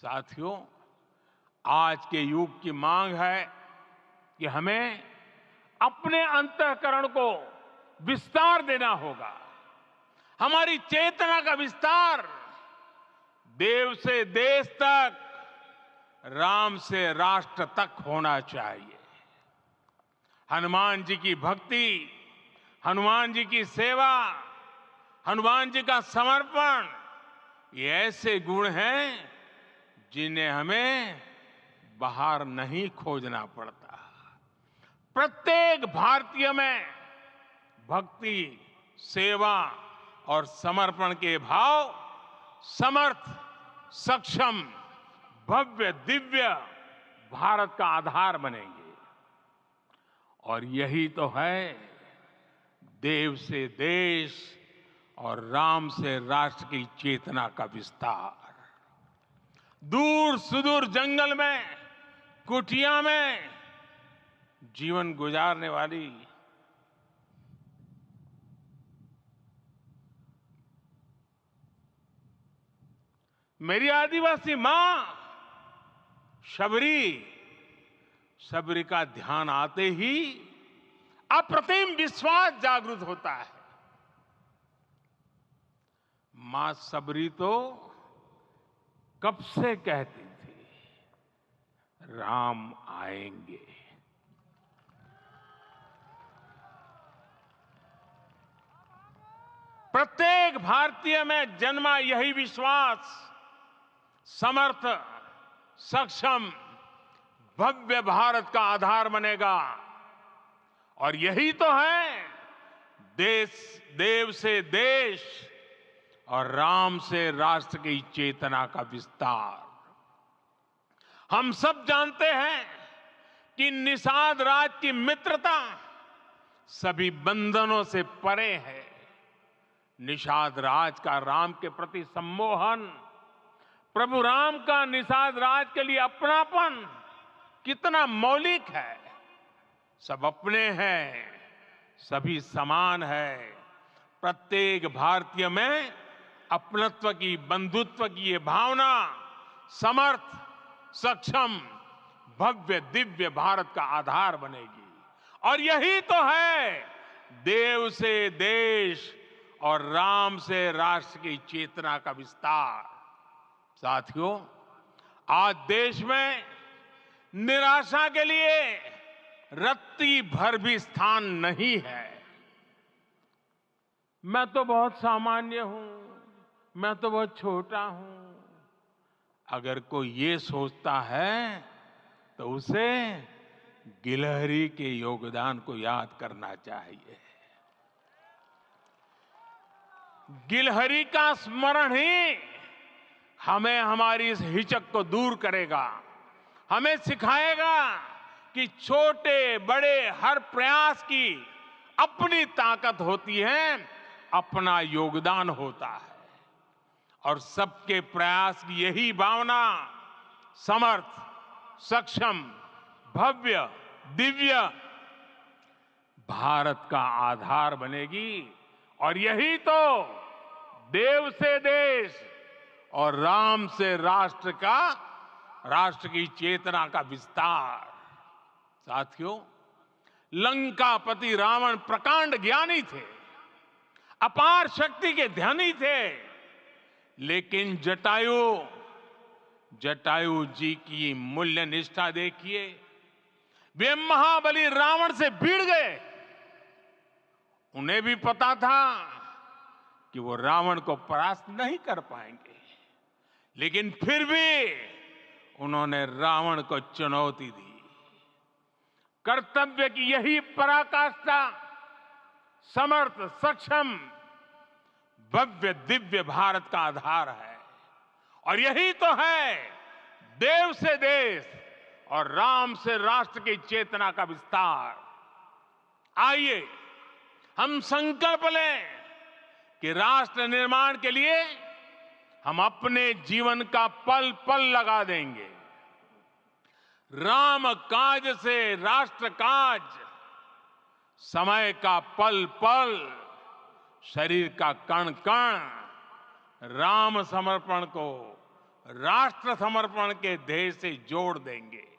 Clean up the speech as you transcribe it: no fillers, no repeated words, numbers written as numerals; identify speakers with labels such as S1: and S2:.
S1: साथियों, आज के युग की मांग है कि हमें अपने अंतःकरण को विस्तार देना होगा। हमारी चेतना का विस्तार देव से देश तक, राम से राष्ट्र तक होना चाहिए। हनुमान जी की भक्ति, हनुमान जी की सेवा, हनुमान जी का समर्पण, ये ऐसे गुण हैं जिन्हें हमें बाहर नहीं खोजना पड़ता। प्रत्येक भारतीय में भक्ति, सेवा और समर्पण के भाव समर्थ, सक्षम, भव्य, दिव्य भारत का आधार बनेंगे। और यही तो है देव से देश और राम से राष्ट्र की चेतना का विस्तार। दूर सुदूर जंगल में, कुटिया में जीवन गुजारने वाली मेरी आदिवासी मां शबरी का ध्यान आते ही अप्रतिम विश्वास जागृत होता है। मां शबरी तो कब से कहती थी, राम आएंगे। प्रत्येक भारतीय में जन्मा यही विश्वास समर्थ, सक्षम, भव्य भारत का आधार बनेगा। और यही तो है देव से देश और राम से राष्ट्र की चेतना का विस्तार। हम सब जानते हैं कि निषाद राज की मित्रता सभी बंधनों से परे है। निषाद राज का राम के प्रति सम्मोहन, प्रभु राम का निषाद राज के लिए अपनापन कितना मौलिक है। सब अपने हैं, सभी समान है। प्रत्येक भारतीय में अपनत्व की, बंधुत्व की ये भावना समर्थ, सक्षम, भव्य, दिव्य भारत का आधार बनेगी। और यही तो है देव से देश और राम से राष्ट्र की चेतना का विस्तार। साथियों, आज देश में निराशा के लिए रत्ती भर भी स्थान नहीं है। मैं तो बहुत सामान्य हूं, मैं तो बहुत छोटा हूं। अगर कोई ये सोचता है तो उसे गिलहरी के योगदान को याद करना चाहिए। गिलहरी का स्मरण ही हमें हमारी इस हिचक को दूर करेगा, हमें सिखाएगा कि छोटे बड़े हर प्रयास की अपनी ताकत होती है, अपना योगदान होता है। और सबके प्रयास की यही भावना समर्थ, सक्षम, भव्य, दिव्य भारत का आधार बनेगी। और यही तो देव से देश और राम से राष्ट्र की चेतना का विस्तार। साथियों, लंकापति रावण प्रकांड ज्ञानी थे, अपार शक्ति के धनी थे, लेकिन जटायु जी की मूल्य निष्ठा देखिए। वे महाबली रावण से भिड़ गए। उन्हें भी पता था कि वो रावण को परास्त नहीं कर पाएंगे, लेकिन फिर भी उन्होंने रावण को चुनौती दी। कर्तव्य की यही पराकाष्ठा समर्थ, सक्षम, भव्य, दिव्य भारत का आधार है। और यही तो है देव से देश और राम से राष्ट्र की चेतना का विस्तार। आइए हम संकल्प लें कि राष्ट्र निर्माण के लिए हम अपने जीवन का पल पल लगा देंगे। राम काज से राष्ट्र काज, समय का पल पल, शरीर का कण कण राम समर्पण को, राष्ट्र समर्पण के ध्येय से जोड़ देंगे।